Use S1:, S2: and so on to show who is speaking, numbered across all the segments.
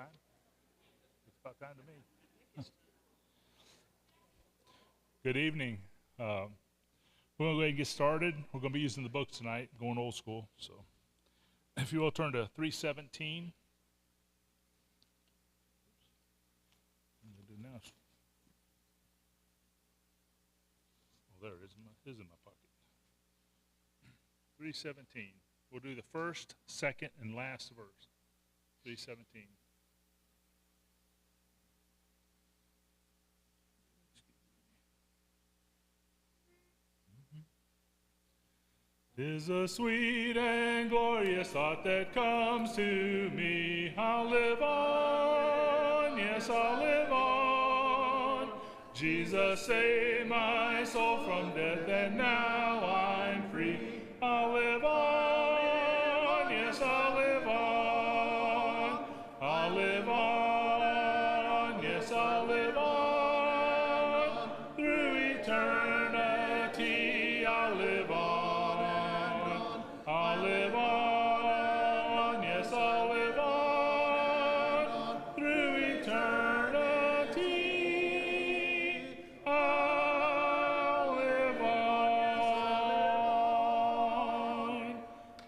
S1: time? It's about time to me. Good evening. We're going to go ahead and get started. We're going to be using the books tonight, going old school. So if you will turn to 317. What do I do now? Oh, there it is. It is in my pocket. 317. We'll do the first, second, and last verse. 317. Is a sweet and glorious thought that comes to me. I'll live on, yes, I'll live on. Jesus saved my soul from death, and now I'm free. I'll live on, yes, I'll live on. I'll live on, yes, I'll live on. Through eternity, I'll live on. I'll live on, yes, I'll live on, through eternity, I'll live on.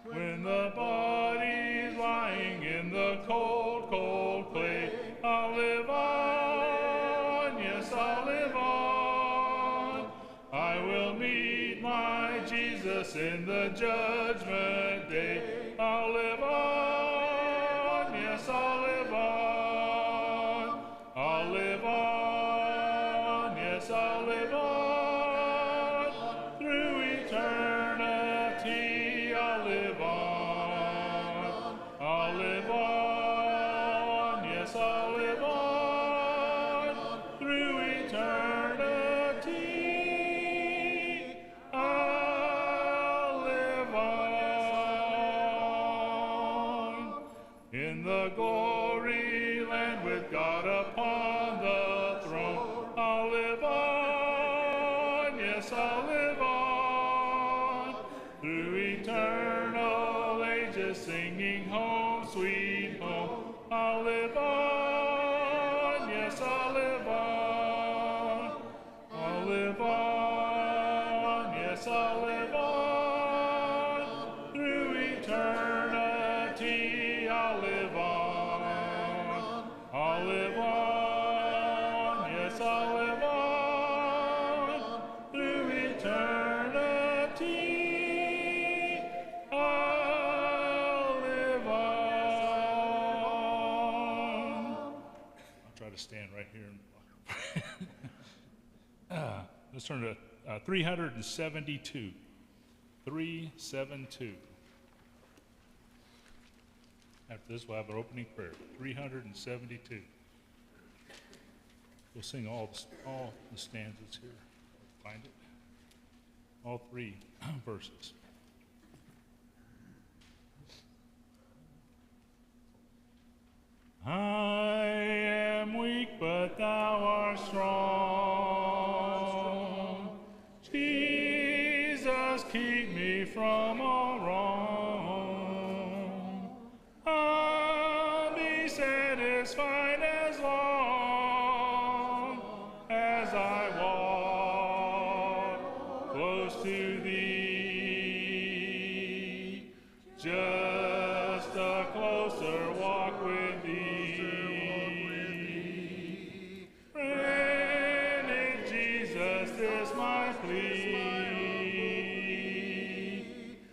S1: When the body's lying in the cold, cold clay, I'll live on, yes, I'll live on. I will meet my Jesus in the judgment day. I'll live on, yes, I'll live on. I'll live on, yes, I'll live on. Through eternity, I'll live on. I'll live on, yes, I'll live on. Through eternity, I'll live on. In the glory land with God upon the throne, I'll live on, yes, I'll live on. Through eternal ages singing home, sweet home, I'll live on, yes, I'll live on. I'll live on, yes, I'll live on. Through eternity, I'll live on. I'll live on, yes, I'll live on. Through eternity, I'll live on. I'll try to stand right here. Let's turn to 372. 372. After this, we'll have our opening prayer. 372. We'll sing all the stanzas here. Find it. All three verses. I am weak, but thou art strong. Jesus, keep me from all wrong. I'll be satisfied as long as I walk close to thee. Just a closer walk with thee. Friend in Jesus, this my plea.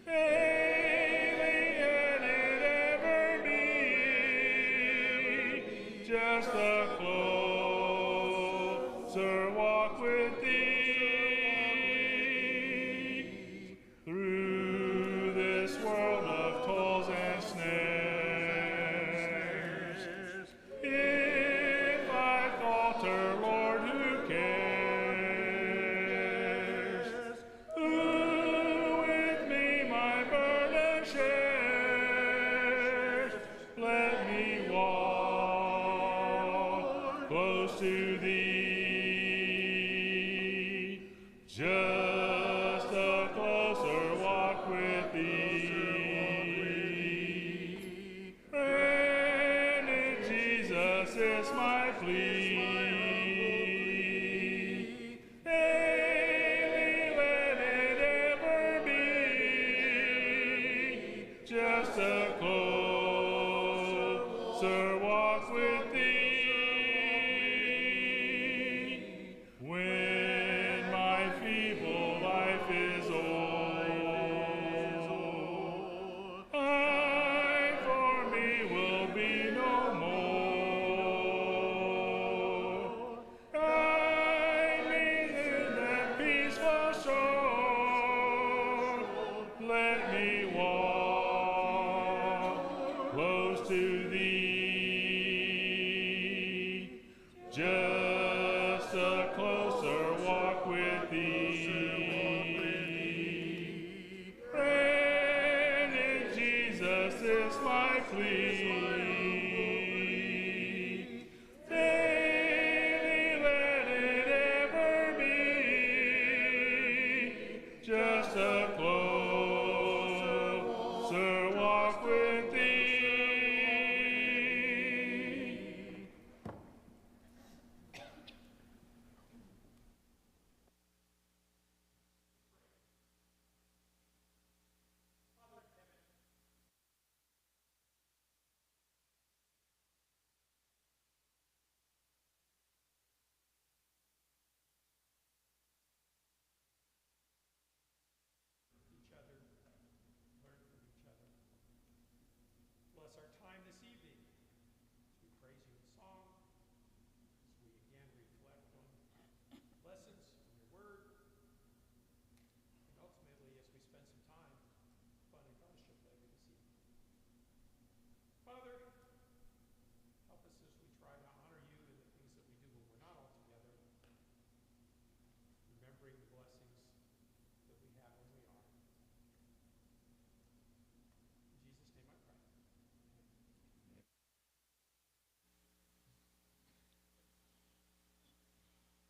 S1: Daily and it ever be. Just a closer walk with thee. Through this world of toils and snares, if I falter, Lord, who cares? Who with me my burden shares? Let me walk close to thee. Just a closer walk with thee. Friend in Jesus, plea. Daily let it ever be just a closer walk with thee. When my feeble life is o'er, I for me will be no more. Guide me to that peaceful shore. Let me walk close to thee. Just a closer walk with thee. Friend in Jesus is my plea. Daily let it ever be just a closer walk with thee.
S2: Each other, learn from each other. Bless our time this evening as we praise you in song, as we again reflect on lessons from your word, and ultimately as we spend some time fun and fellowship later this evening. Father, help us as we try to honor you in the things that we do when we're not all together, remembering the blessings that we have when we are. In Jesus' name I pray.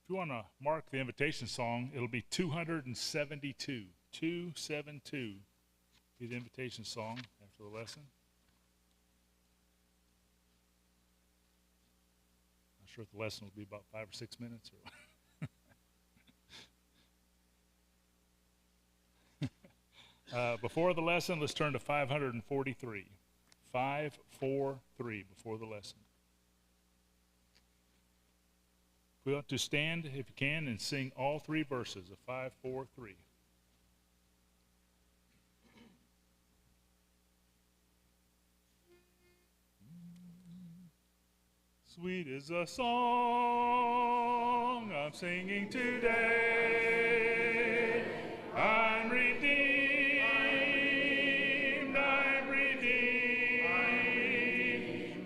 S1: If you want to mark the invitation song, it'll be 272. 272 be the invitation song after the lesson. Not sure if the lesson will be about 5 or 6 minutes. Or before the lesson, let's turn to 543. 543 before the lesson. We ought to stand, if you can, and sing all three verses of 543. Sweet is the song I'm singing today. I'm redeemed, I'm redeemed.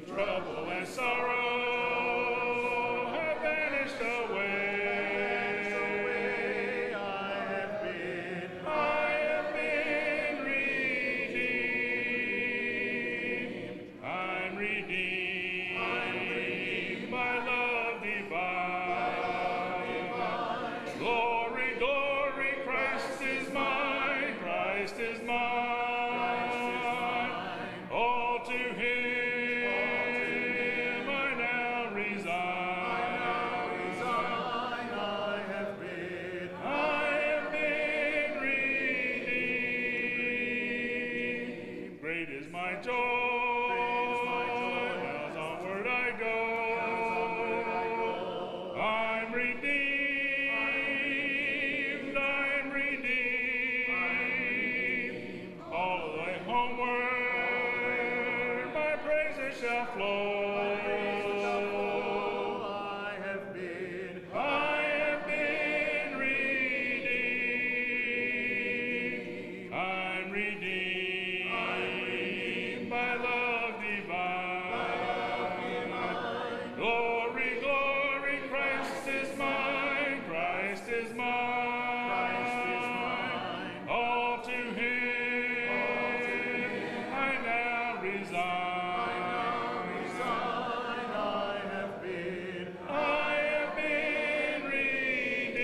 S1: Trouble and sorrow have vanished away. I have been redeemed. I'm redeemed by love divine. Glory, glory, Christ is mine, Christ is mine. All to him I now resign. I have been redeemed. Great is my joy. Now's onward I go. I'm redeemed. I'm redeemed. All the way homeward, my praises shall flow. I have been redeemed. I'm redeemed by love divine. Glory, glory, Christ is mine, Christ is mine. All to him I now resign. I have been redeemed.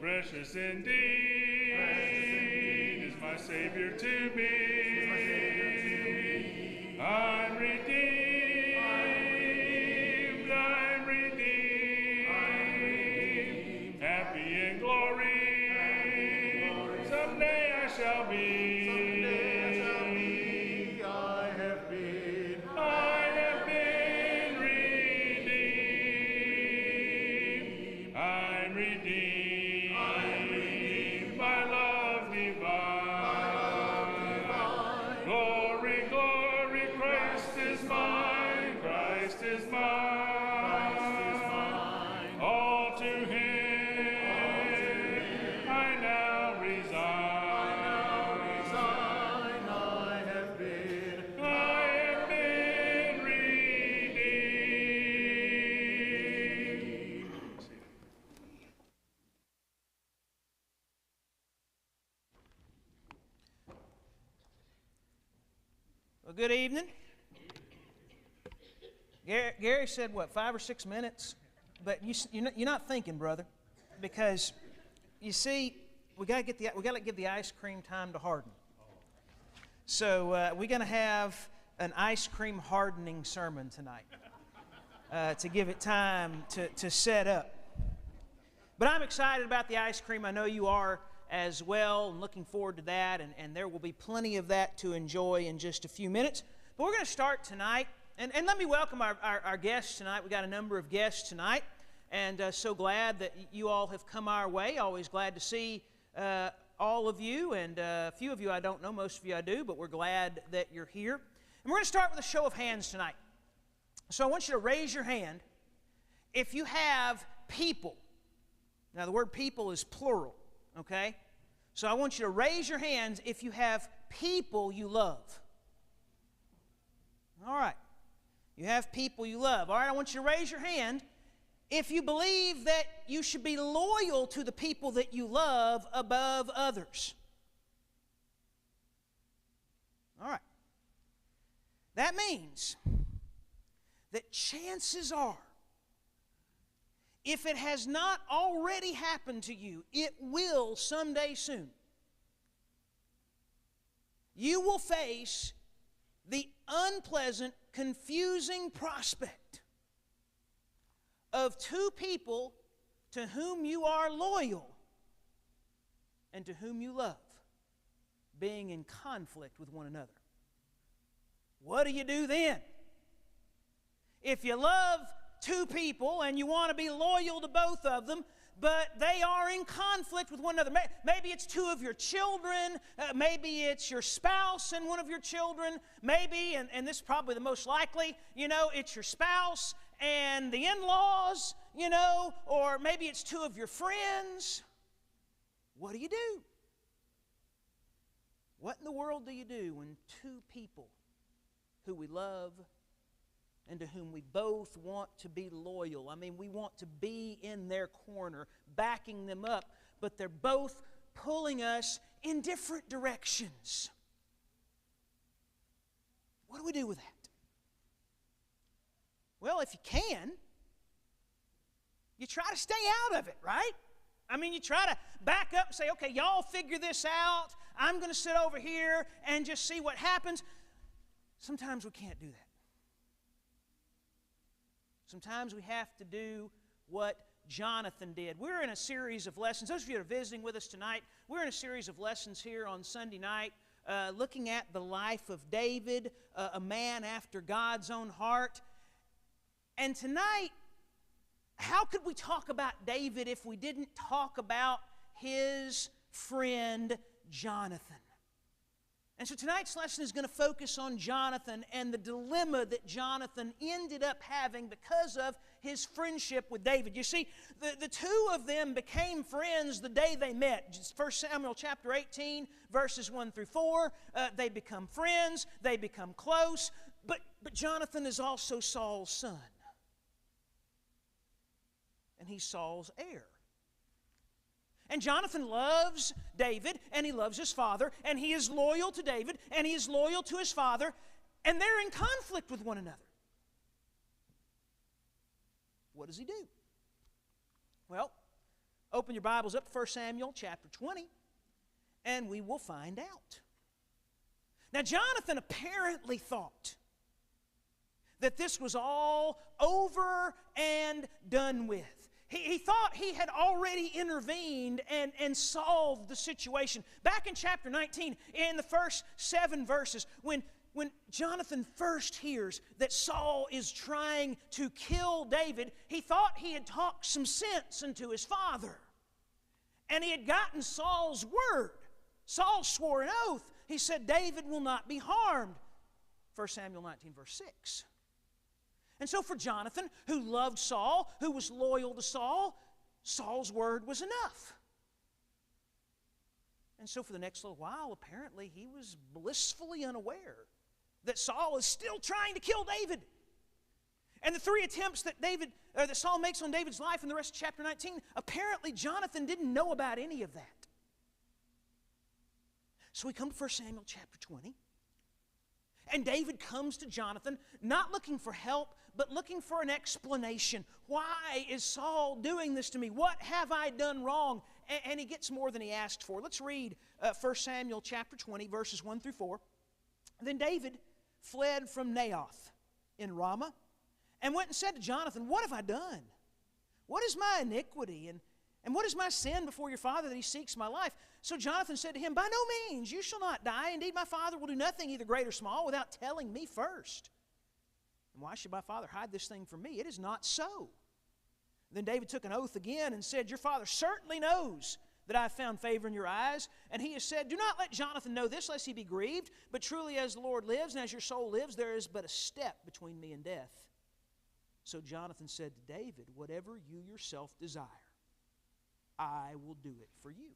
S1: Precious indeed is my Savior to me. I'm redeemed. be.
S3: Someday I shall be. I have been.
S1: I have been redeemed. I'm redeemed.
S3: I'm redeemed.
S1: By love divine. Glory, glory, Christ is mine. Christ is mine. All to Him I now resign.
S3: I have been.
S1: I have been redeemed.
S4: Well, good evening. Gary said, what, 5 or 6 minutes? But you're not thinking, brother, because you see, we got to give the ice cream time to harden. So we're going to have an ice cream hardening sermon tonight to give it time to set up. But I'm excited about the ice cream. I know you are as well, and looking forward to that, and there will be plenty of that to enjoy in just a few minutes. But we're going to start tonight, and let me welcome our guests tonight. We got a number of guests tonight, and so glad that you all have come our way. Always glad to see all of you, and a few of you I don't know, most of you I do, but we're glad that you're here. And we're going to start with a show of hands tonight. So I want you to raise your hand if you have people. Now the word people is plural, okay? So I want you to raise your hands if you have people you love. All right. You have people you love. All right, I want you to raise your hand if you believe that you should be loyal to the people that you love above others. All right. That means that chances are, if it has not already happened to you, it will someday soon. You will face the unpleasant, confusing prospect of two people to whom you are loyal and to whom you love being in conflict with one another. What do you do then? If you love two people and you want to be loyal to both of them, but they are in conflict with one another. Maybe it's two of your children, maybe it's your spouse and one of your children, maybe, and this is probably the most likely, it's your spouse and the in-laws, or maybe it's two of your friends. What do you do? What in the world do you do when two people who we love and to whom we both want to be loyal? I mean, we want to be in their corner, backing them up, but they're both pulling us in different directions. What do we do with that? Well, if you can, you try to stay out of it, right? I mean, you try to back up and say, okay, y'all figure this out. I'm going to sit over here and just see what happens. Sometimes we can't do that. Sometimes we have to do what Jonathan did. We're in a series of lessons. Those of you that are visiting with us tonight, we're in a series of lessons here on Sunday night looking at the life of David, a man after God's own heart. And tonight, how could we talk about David if we didn't talk about his friend Jonathan? And so tonight's lesson is going to focus on Jonathan and the dilemma that Jonathan ended up having because of his friendship with David. You see, the two of them became friends the day they met. 1 Samuel chapter 18, verses 1 through 4. They become friends. They become close. But Jonathan is also Saul's son. And he's Saul's heir. And Jonathan loves David, and he loves his father, and he is loyal to David, and he is loyal to his father, and they're in conflict with one another. What does he do? Well, open your Bibles up to 1 Samuel chapter 20, and we will find out. Now, Jonathan apparently thought that this was all over and done with. He thought he had already intervened and solved the situation. Back in chapter 19, in the first 7 verses, when Jonathan first hears that Saul is trying to kill David, he thought he had talked some sense into his father. And he had gotten Saul's word. Saul swore an oath. He said, David will not be harmed. 1 Samuel 19, verse 6. And so for Jonathan, who loved Saul, who was loyal to Saul, Saul's word was enough. And so for the next little while, apparently he was blissfully unaware that Saul is still trying to kill David. And the 3 attempts that Saul makes on David's life in the rest of chapter 19, apparently Jonathan didn't know about any of that. So we come to 1 Samuel chapter 20. And David comes to Jonathan, not looking for help, but looking for an explanation. Why is Saul doing this to me? What have I done wrong? And he gets more than he asked for. Let's read 1 Samuel chapter 20, verses 1 through 4. Then David fled from Naioth in Ramah and went and said to Jonathan, what have I done? What is my iniquity? And what is my sin before your father that he seeks my life? So Jonathan said to him, by no means, you shall not die. Indeed, my father will do nothing, either great or small, without telling me first. And why should my father hide this thing from me? It is not so. Then David took an oath again and said, your father certainly knows that I have found favor in your eyes. And he has said, do not let Jonathan know this, lest he be grieved. But truly as the Lord lives, and as your soul lives, there is but a step between me and death. So Jonathan said to David, whatever you yourself desire, I will do it for you.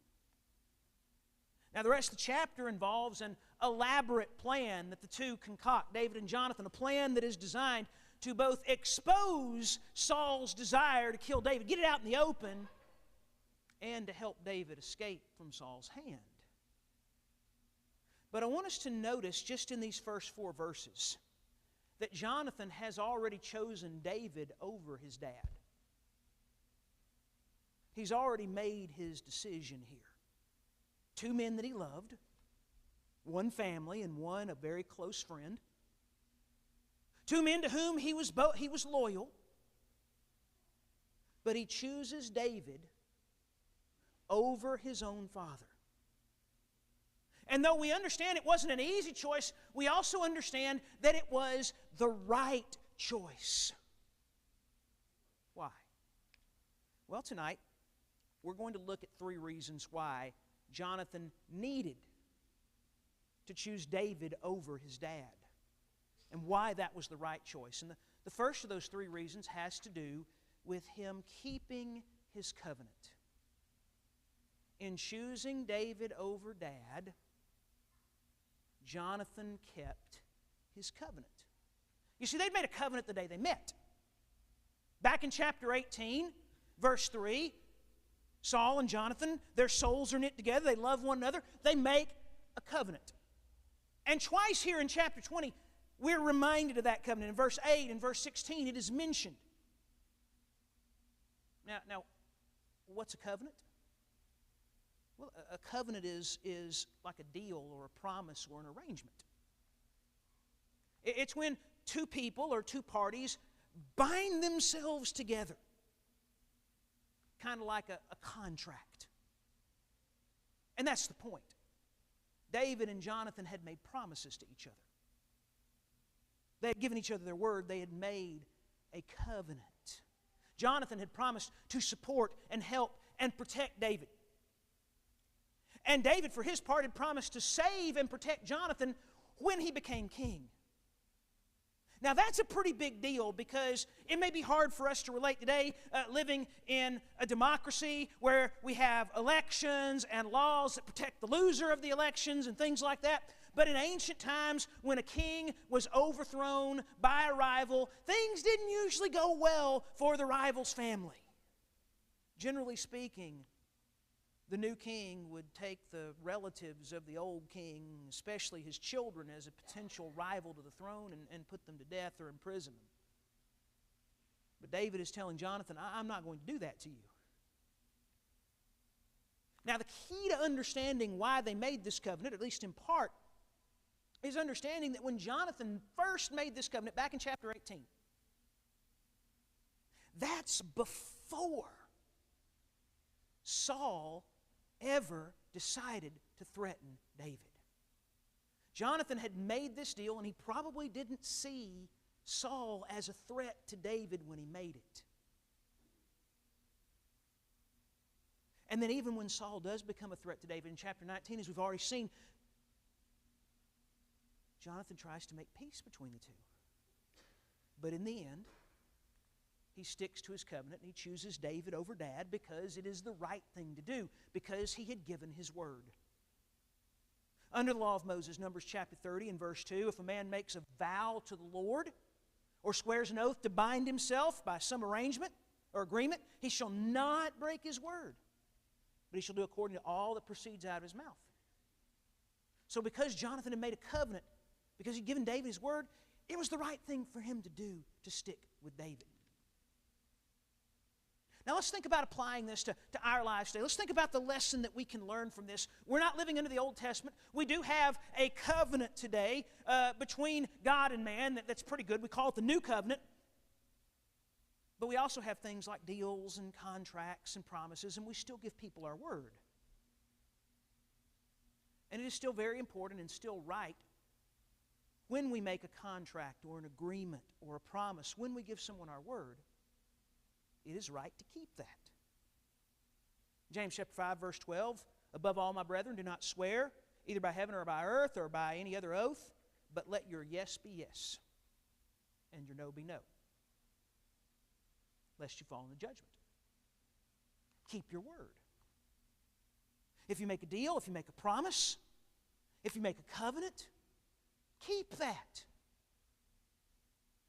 S4: Now the rest of the chapter involves an elaborate plan that the two concoct, David and Jonathan, a plan that is designed to both expose Saul's desire to kill David, get it out in the open, and to help David escape from Saul's hand. But I want us to notice just in these first 4 verses that Jonathan has already chosen David over his dad. He's already made his decision here. 2 men that he loved, 1 family and 1 a very close friend. 2 men to whom he was loyal. But he chooses David over his own father. And though we understand it wasn't an easy choice, we also understand that it was the right choice. Why? Well, tonight, we're going to look at 3 reasons why Jonathan needed to choose David over his dad, and why that was the right choice. And the first of those 3 reasons has to do with him keeping his covenant. In choosing David over dad, Jonathan kept his covenant. You see, they'd made a covenant the day they met. Back in chapter 18, verse 3, Saul and Jonathan, their souls are knit together. They love one another. They make a covenant. And twice here in chapter 20, we're reminded of that covenant. In verse 8 and verse 16, it is mentioned. Now, what's a covenant? Well, a covenant is like a deal or a promise or an arrangement. It's when 2 people or 2 parties bind themselves together. Kind of like a contract. And that's the point. David and Jonathan had made promises to each other. They had given each other their word. They had made a covenant. Jonathan had promised to support and help and protect David. And David, for his part, had promised to save and protect Jonathan when he became king. Now that's a pretty big deal, because it may be hard for us to relate today, living in a democracy where we have elections and laws that protect the loser of the elections and things like that. But in ancient times, when a king was overthrown by a rival, things didn't usually go well for the rival's family. Generally speaking, the new king would take the relatives of the old king, especially his children, as a potential rival to the throne and put them to death or imprison them. But David is telling Jonathan, I'm not going to do that to you. Now, the key to understanding why they made this covenant, at least in part, is understanding that when Jonathan first made this covenant back in chapter 18, that's before Saul ever decided to threaten David. Jonathan had made this deal, and he probably didn't see Saul as a threat to David when he made it. And then even when Saul does become a threat to David in chapter 19, as we've already seen, Jonathan tries to make peace between the two. But in the end, he sticks to his covenant and he chooses David over Dad because it is the right thing to do, because he had given his word. Under the law of Moses, Numbers chapter 30 and verse 2, if a man makes a vow to the Lord or swears an oath to bind himself by some arrangement or agreement, he shall not break his word, but he shall do according to all that proceeds out of his mouth. So because Jonathan had made a covenant, because he'd given David his word, it was the right thing for him to do, to stick with David. Now let's think about applying this to our lives today. Let's think about the lesson that we can learn from this. We're not living under the Old Testament. We do have a covenant today between God and man that's pretty good. We call it the New Covenant. But we also have things like deals and contracts and promises, and we still give people our word. And it is still very important and still right when we make a contract or an agreement or a promise, when we give someone our word, it is right to keep that. James chapter 5, verse 12, above all, my brethren, do not swear, either by heaven or by earth or by any other oath, but let your yes be yes, and your no be no, lest you fall into judgment. Keep your word. If you make a deal, if you make a promise, if you make a covenant, keep that.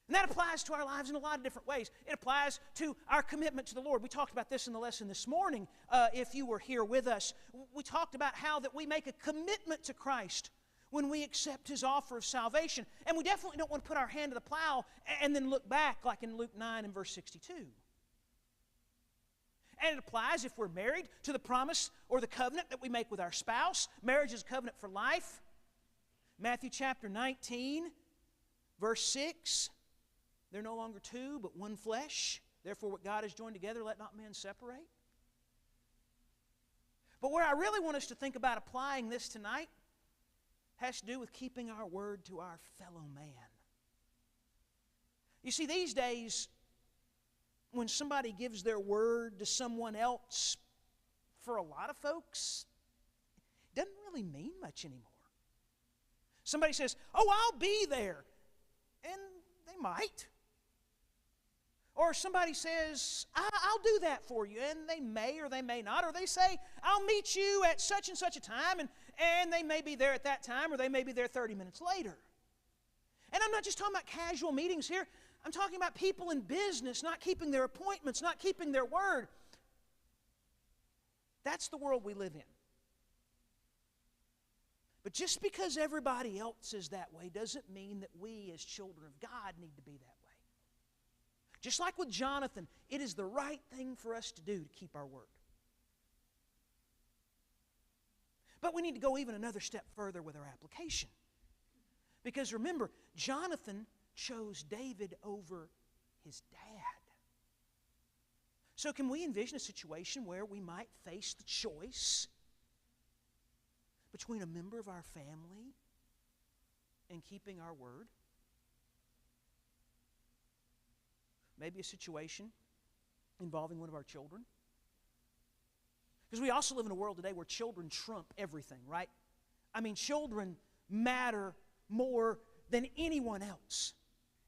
S4: And that applies to our lives in a lot of different ways. It applies to our commitment to the Lord. We talked about this in the lesson this morning, if you were here with us. We talked about how that we make a commitment to Christ when we accept His offer of salvation. And we definitely don't want to put our hand to the plow and then look back like in Luke 9 and verse 62. And it applies, if we're married, to the promise or the covenant that we make with our spouse. Marriage is a covenant for life. Matthew chapter 19, verse 6. They're no longer two, but one flesh. Therefore, what God has joined together, let not man separate. But where I really want us to think about applying this tonight has to do with keeping our word to our fellow man. You see, these days, when somebody gives their word to someone else, for a lot of folks, it doesn't really mean much anymore. Somebody says, "Oh, I'll be there," and they might. Or somebody says, "I'll do that for you," and they may or they may not. Or they say, "I'll meet you at such and such a time," and they may be there at that time, or they may be there 30 minutes later. And I'm not just talking about casual meetings here. I'm talking about people in business not keeping their appointments, not keeping their word. That's the world we live in. But just because everybody else is that way doesn't mean that we as children of God need to be that way. Just like with Jonathan, it is the right thing for us to do to keep our word. But we need to go even another step further with our application. Because remember, Jonathan chose David over his dad. So can we envision a situation where we might face the choice between a member of our family and keeping our word? Maybe a situation involving one of our children. Because we also live in a world today where children trump everything, right? I mean, children matter more than anyone else.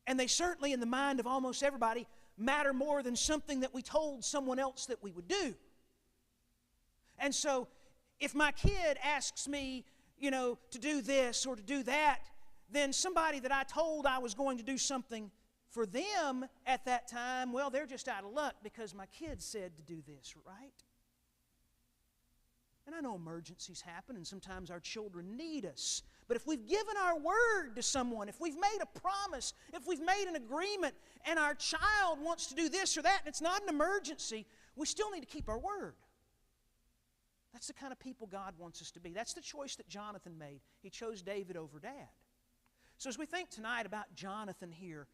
S4: And they certainly, in the mind of almost everybody, matter more than something that we told someone else that we would do. And so, if my kid asks me, to do this or to do that, then somebody that I told I was going to do something for them at that time, well, they're just out of luck because my kid said to do this, right? And I know emergencies happen and sometimes our children need us. But if we've given our word to someone, if we've made a promise, if we've made an agreement and our child wants to do this or that and it's not an emergency, we still need to keep our word. That's the kind of people God wants us to be. That's the choice that Jonathan made. He chose David over Dad. So as we think tonight about Jonathan here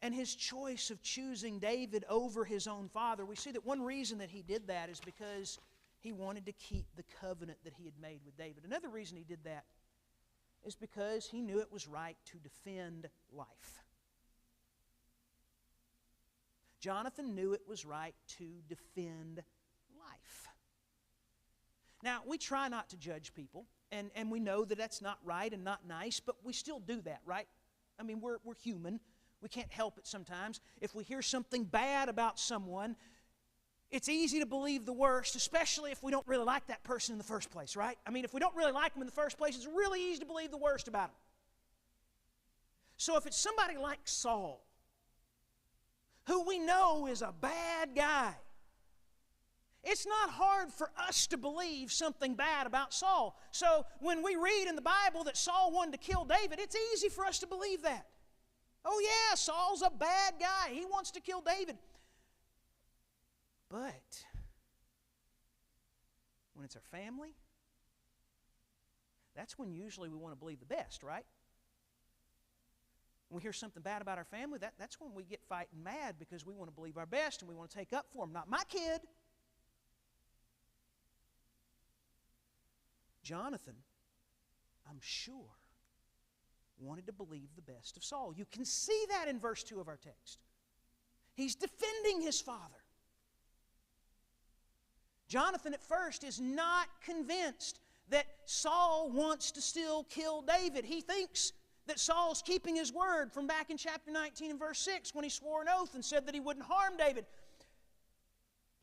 S4: and his choice of choosing David over his own father, we see that one reason that he did that is because He wanted to keep the covenant that he had made with David. Another reason he did that is because he knew it was right to defend life. Jonathan knew it was right to defend life. Now, we try not to judge people, and we know that that's not right and not nice, but we still do that, right? I mean, we're human. We can't help it sometimes. If we hear something bad about someone, it's easy to believe the worst, especially if we don't really like that person in the first place, right? I mean, if we don't really like them in the first place, it's really easy to believe the worst about them. So if it's somebody like Saul, who we know is a bad guy, it's not hard for us to believe something bad about Saul. So when we read in the Bible that Saul wanted to kill David, it's easy for us to believe that. Oh yeah, Saul's a bad guy. He wants to kill David. But when it's our family, that's when usually we want to believe the best, right? When we hear something bad about our family, that's when we get fighting mad because we want to believe our best and we want to take up for them. Not my kid. Jonathan, I'm sure, wanted to believe the best of Saul. You can see that in verse 2 of our text. He's defending his father. Jonathan at first is not convinced that Saul wants to still kill David. He thinks that Saul's keeping his word from back in chapter 19 and verse 6 when he swore an oath and said that he wouldn't harm David.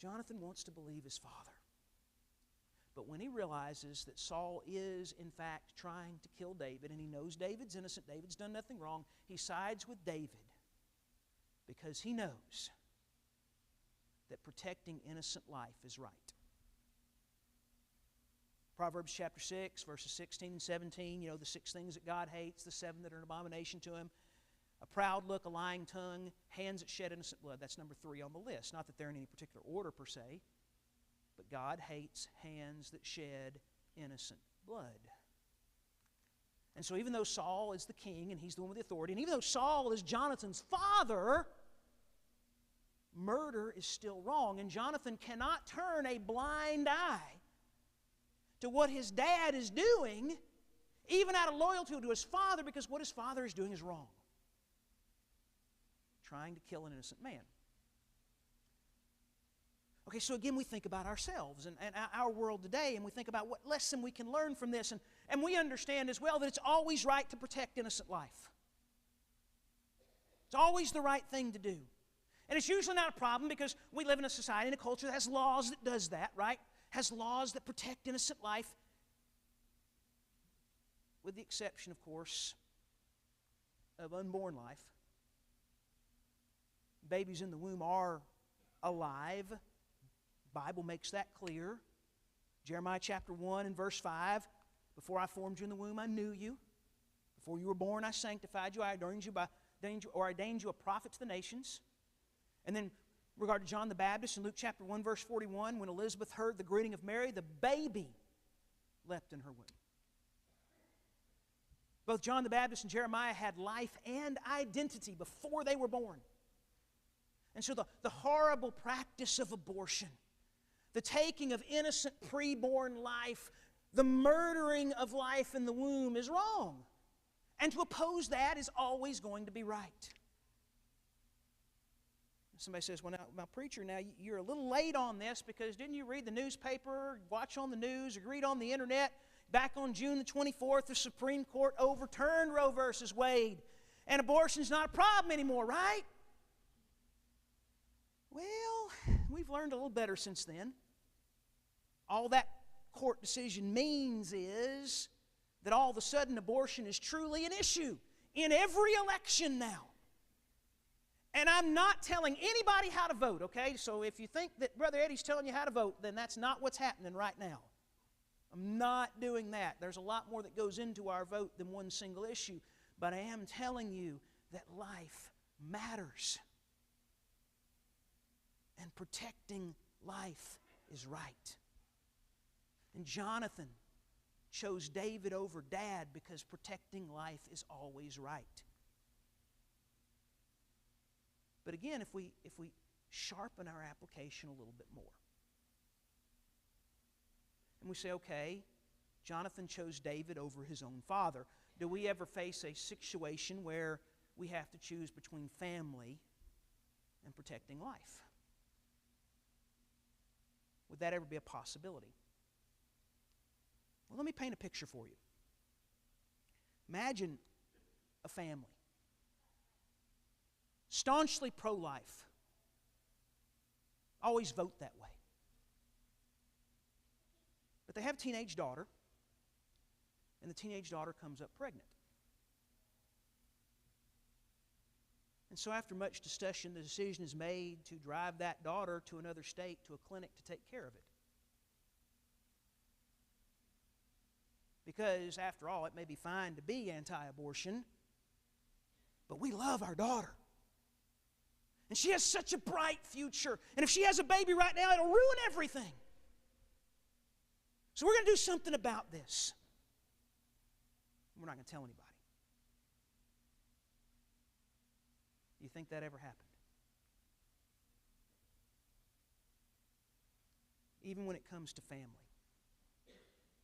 S4: Jonathan wants to believe his father. But when he realizes that Saul is, in fact, trying to kill David, and he knows David's innocent, David's done nothing wrong, he sides with David because he knows that protecting innocent life is right. Proverbs chapter 6, verses 16 and 17, the 6 things that God hates, the 7 that are an abomination to Him. A proud look, a lying tongue, hands that shed innocent blood. That's number 3 on the list. Not that they're in any particular order per se, but God hates hands that shed innocent blood. And so even though Saul is the king and he's the one with the authority, and even though Saul is Jonathan's father, murder is still wrong. And Jonathan cannot turn a blind eye to what his dad is doing, even out of loyalty to his father, because what his father is doing is wrong. Trying to kill an innocent man. Okay, so again, we think about ourselves and our world today, and we think about what lesson we can learn from this, and we understand as well that it's always right to protect innocent life. It's always the right thing to do. And it's usually not a problem because we live in a society and a culture that has laws that does that, right? Has laws that protect innocent life, with the exception, of course, of unborn life. Babies in the womb are alive. The Bible makes that clear. Jeremiah chapter 1 and verse 5, before I formed you in the womb, I knew you. Before you were born, I sanctified you. I ordained you a prophet to the nations. And then, regarding John the Baptist in Luke chapter 1, verse 41, when Elizabeth heard the greeting of Mary, the baby leapt in her womb. Both John the Baptist and Jeremiah had life and identity before they were born. And so the horrible practice of abortion, the taking of innocent preborn life, the murdering of life in the womb is wrong. And to oppose that is always going to be right. Somebody says, well, now, preacher, now you're a little late on this because didn't you read the newspaper, watch on the news, or read on the internet? Back on June the 24th, the Supreme Court overturned Roe versus Wade, and abortion's not a problem anymore, right? Well, we've learned a little better since then. All that court decision means is that all of a sudden abortion is truly an issue in every election now. And I'm not telling anybody how to vote, okay? So if you think that Brother Eddie's telling you how to vote, then that's not what's happening right now. I'm not doing that. There's a lot more that goes into our vote than one single issue. But I am telling you that life matters. And protecting life is right. And Jonathan chose David over Dad because protecting life is always right. But again, if we sharpen our application a little bit more, we say, okay, Jonathan chose David over his own father. Do we ever face a situation where we have to choose between family and protecting life? Would that ever be a possibility? Well, let me paint a picture for you. Imagine a family, staunchly pro-life, always vote that way. But they have a teenage daughter, and the teenage daughter comes up pregnant. And so after much discussion, the decision is made to drive that daughter to another state, to a clinic, to take care of it. Because, after all, it may be fine to be anti-abortion, but we love our daughter. And she has such a bright future. And if she has a baby right now, it'll ruin everything. So we're going to do something about this. We're not going to tell anybody. Do you think that ever happened? Even when it comes to family,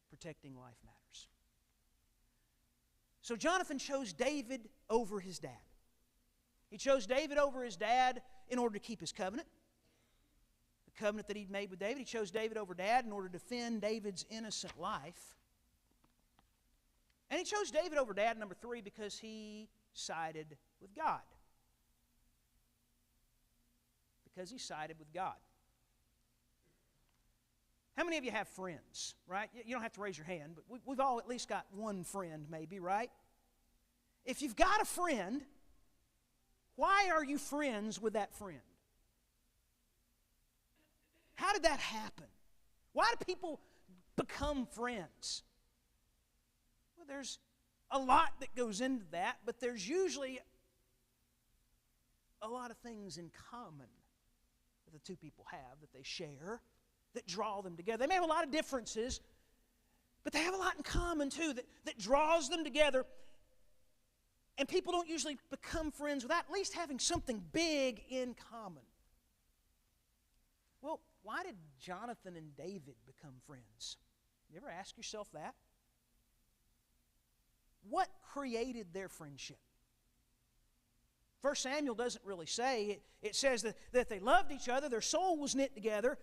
S4: protecting life matters. So Jonathan chose David over his dad. He chose David over his dad in order to keep his covenant. The covenant that he'd made with David. He chose David over dad in order to defend David's innocent life. And he chose David over dad, number 3, because he sided with God. Because he sided with God. How many of you have friends, right? You don't have to raise your hand, but we've all at least got one friend maybe, right? If you've got a friend, why are you friends with that friend? How did that happen? Why do people become friends? Well, there's a lot that goes into that, but there's usually a lot of things in common that the two people have, that they share, that draw them together. They may have a lot of differences, but they have a lot in common too that draws them together. And people don't usually become friends without at least having something big in common. Well, why did Jonathan and David become friends? You ever ask yourself that? What created their friendship? 1 Samuel doesn't really say. It says that they loved each other, their soul was knit together.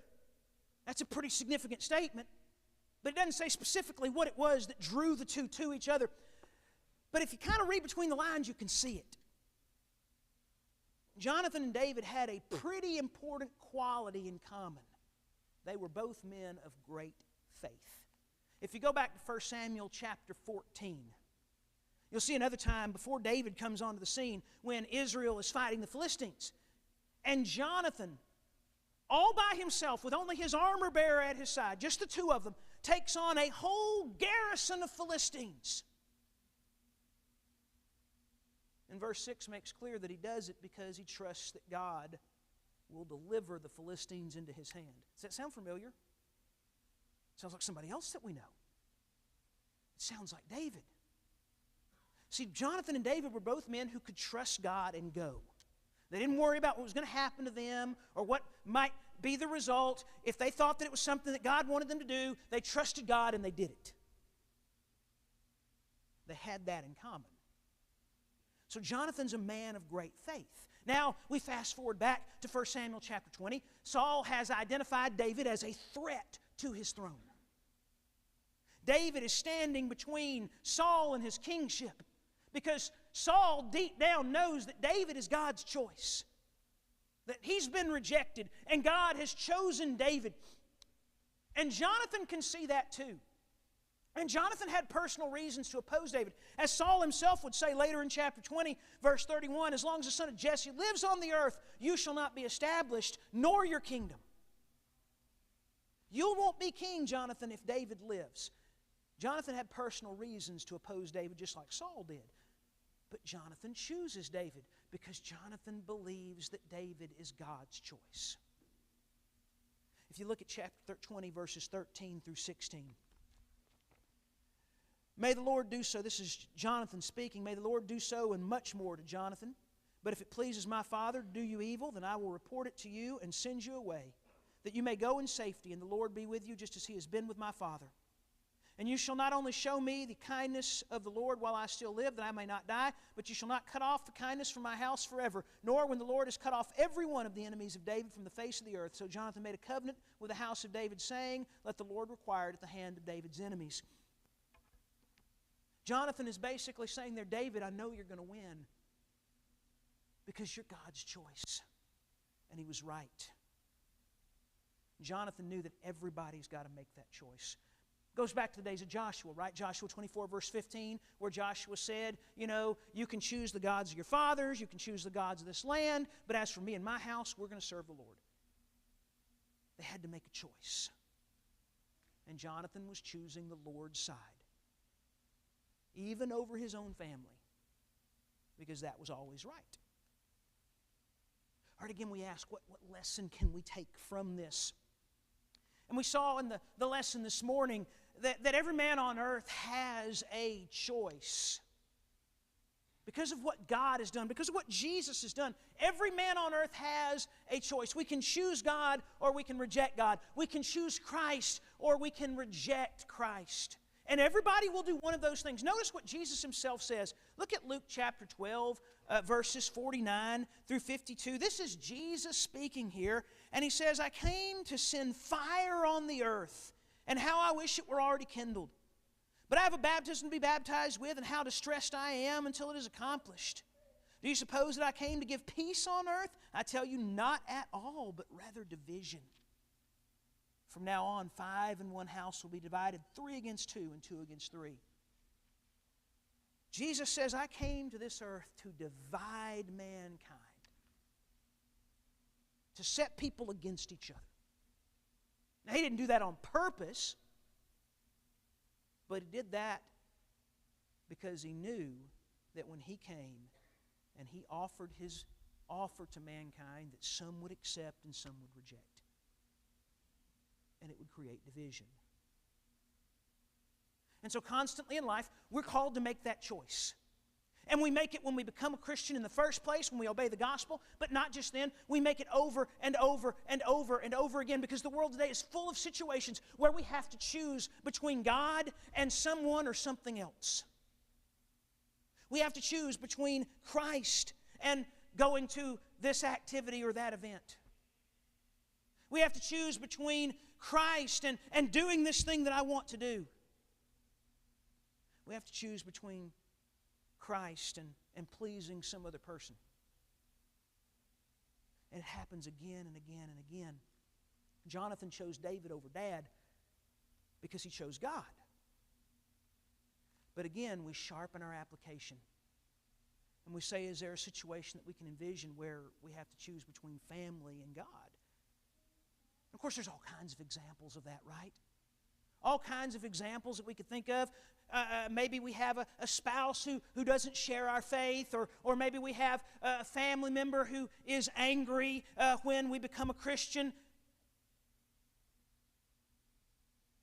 S4: That's a pretty significant statement. But it doesn't say specifically what it was that drew the two to each other. But if you kind of read between the lines, you can see it. Jonathan and David had a pretty important quality in common. They were both men of great faith. If you go back to 1 Samuel chapter 14, you'll see another time before David comes onto the scene when Israel is fighting the Philistines. And Jonathan, all by himself, with only his armor bearer at his side, just the two of them, takes on a whole garrison of Philistines. And verse 6 makes clear that he does it because he trusts that God will deliver the Philistines into his hand. Does that sound familiar? Sounds like somebody else that we know. It sounds like David. See, Jonathan and David were both men who could trust God and go. They didn't worry about what was going to happen to them or what might be the result. If they thought that it was something that God wanted them to do, they trusted God and they did it. They had that in common. So Jonathan's a man of great faith. Now, we fast forward back to 1 Samuel chapter 20. Saul has identified David as a threat to his throne. David is standing between Saul and his kingship because Saul deep down knows that David is God's choice, that he's been rejected and God has chosen David. And Jonathan can see that too. And Jonathan had personal reasons to oppose David. As Saul himself would say later in chapter 20, verse 31, as long as the son of Jesse lives on the earth, you shall not be established, nor your kingdom. You won't be king, Jonathan, if David lives. Jonathan had personal reasons to oppose David, just like Saul did. But Jonathan chooses David because Jonathan believes that David is God's choice. If you look at chapter 20, verses 13 through 16. May the Lord do so, this is Jonathan speaking, may the Lord do so and much more to Jonathan. But if it pleases my father to do you evil, then I will report it to you and send you away. that you may go in safety, and the Lord be with you just as He has been with my father. And you shall not only show me the kindness of the Lord while I still live, that I may not die, but you shall not cut off the kindness from my house forever, nor when the Lord has cut off every one of the enemies of David from the face of the earth. So Jonathan made a covenant with the house of David, saying, let the Lord require it at the hand of David's enemies. Jonathan is basically saying there, David, I know you're going to win because you're God's choice. And he was right. Jonathan knew that everybody's got to make that choice. Goes back to the days of Joshua, right? Joshua 24, verse 15, where Joshua said, you can choose the gods of your fathers, you can choose the gods of this land, but as for me and my house, we're going to serve the Lord. They had to make a choice. And Jonathan was choosing the Lord's side, even over his own family, because that was always right. All right, again, we ask, what lesson can we take from this? And we saw in the lesson this morning that every man on earth has a choice. Because of what God has done, because of what Jesus has done, every man on earth has a choice. We can choose God or we can reject God. We can choose Christ or we can reject Christ. And everybody will do one of those things. Notice what Jesus Himself says. Look at Luke chapter 12, verses 49 through 52. This is Jesus speaking here. And He says, I came to send fire on the earth, and how I wish it were already kindled. But I have a baptism to be baptized with, and how distressed I am until it is accomplished. Do you suppose that I came to give peace on earth? I tell you, not at all, but rather division. From now on, 5 in one house will be divided, 3 against 2 and 2 against 3. Jesus says, I came to this earth to divide mankind, to set people against each other. Now, He didn't do that on purpose, but He did that because He knew that when He came and He offered His offer to mankind, that some would accept and some would reject. And it would create division. And so constantly in life, we're called to make that choice. And we make it when we become a Christian in the first place, when we obey the gospel, but not just then. We make it over and over and over and over again, because the world today is full of situations where we have to choose between God and someone or something else. We have to choose between Christ and going to this activity or that event. We have to choose between Christ and doing this thing that I want to do. We have to choose between Christ and pleasing some other person. And it happens again and again and again. Jonathan chose David over Dad because he chose God. But again, we sharpen our application. And we say, is there a situation that we can envision where we have to choose between family and God? Of course, there's all kinds of examples of that, right? All kinds of examples that we could think of. Maybe we have a spouse who doesn't share our faith, or maybe we have a family member who is angry when we become a Christian.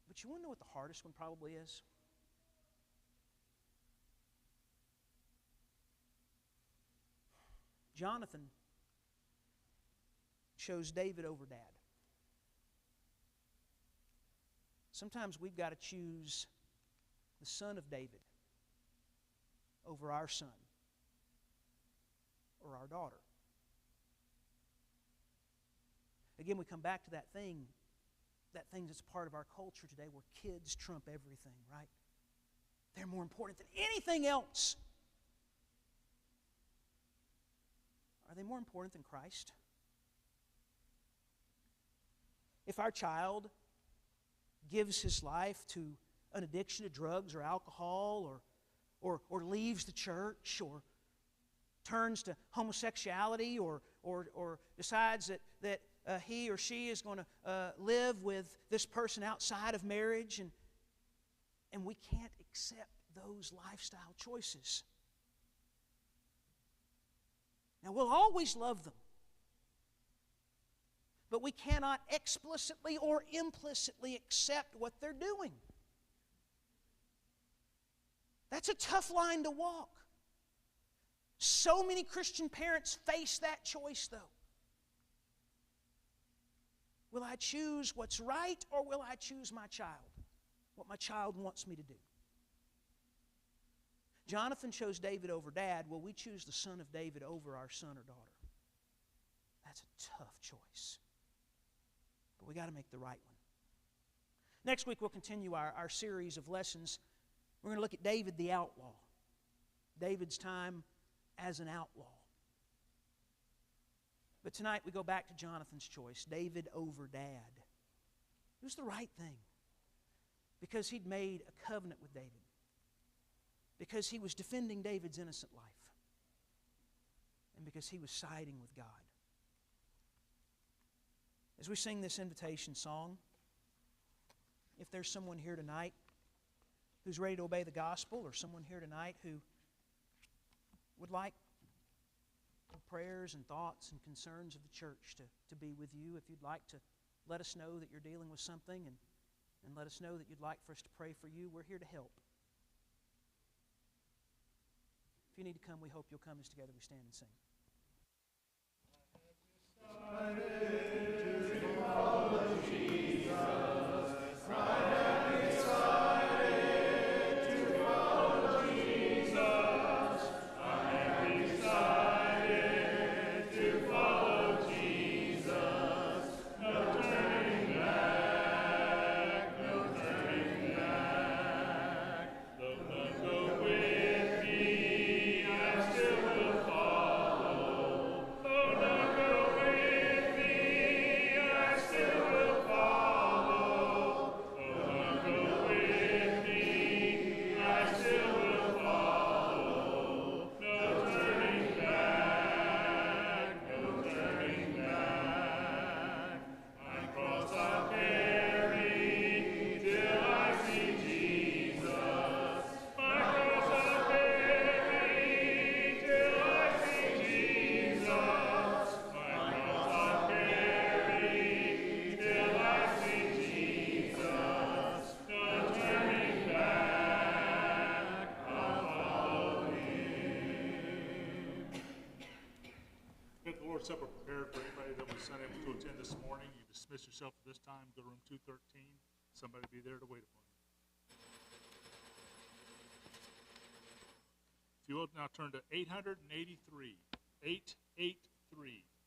S4: But you want to know what the hardest one probably is? Jonathan chose David over Dad. Sometimes we've got to choose the son of David over our son or our daughter. Again, we come back to that thing that's part of our culture today where kids trump everything, right? They're more important than anything else. Are they more important than Christ? If our child gives his life to an addiction to drugs or alcohol, or leaves the church, or turns to homosexuality, or decides that he or she is going to live with this person outside of marriage, and we can't accept those lifestyle choices. Now, we'll always love them, but we cannot explicitly or implicitly accept what they're doing. That's a tough line to walk. So many Christian parents face that choice, though. Will I choose what's right, or will I choose my child? What my child wants me to do? Jonathan chose David over dad. Will we choose the son of David over our son or daughter? That's a tough choice. But we got to make the right one. Next week we'll continue our series of lessons. We're going to look at David the outlaw. David's time as an outlaw. But tonight we go back to Jonathan's choice, David over dad. It was the right thing because he'd made a covenant with David, because he was defending David's innocent life, and because he was siding with God. As we sing this invitation song, if there's someone here tonight who's ready to obey the gospel, or someone here tonight who would like prayers and thoughts and concerns of the church to be with you, if you'd like to let us know that you're dealing with something and let us know that you'd like for us to pray for you, we're here to help. If you need to come, we hope you'll come as together we stand and sing.
S1: Supper prepared for anybody that was unable to attend this morning. You dismiss yourself at this time. Go to room 213. Somebody will be there to wait upon you. If you will now turn to 883. 883.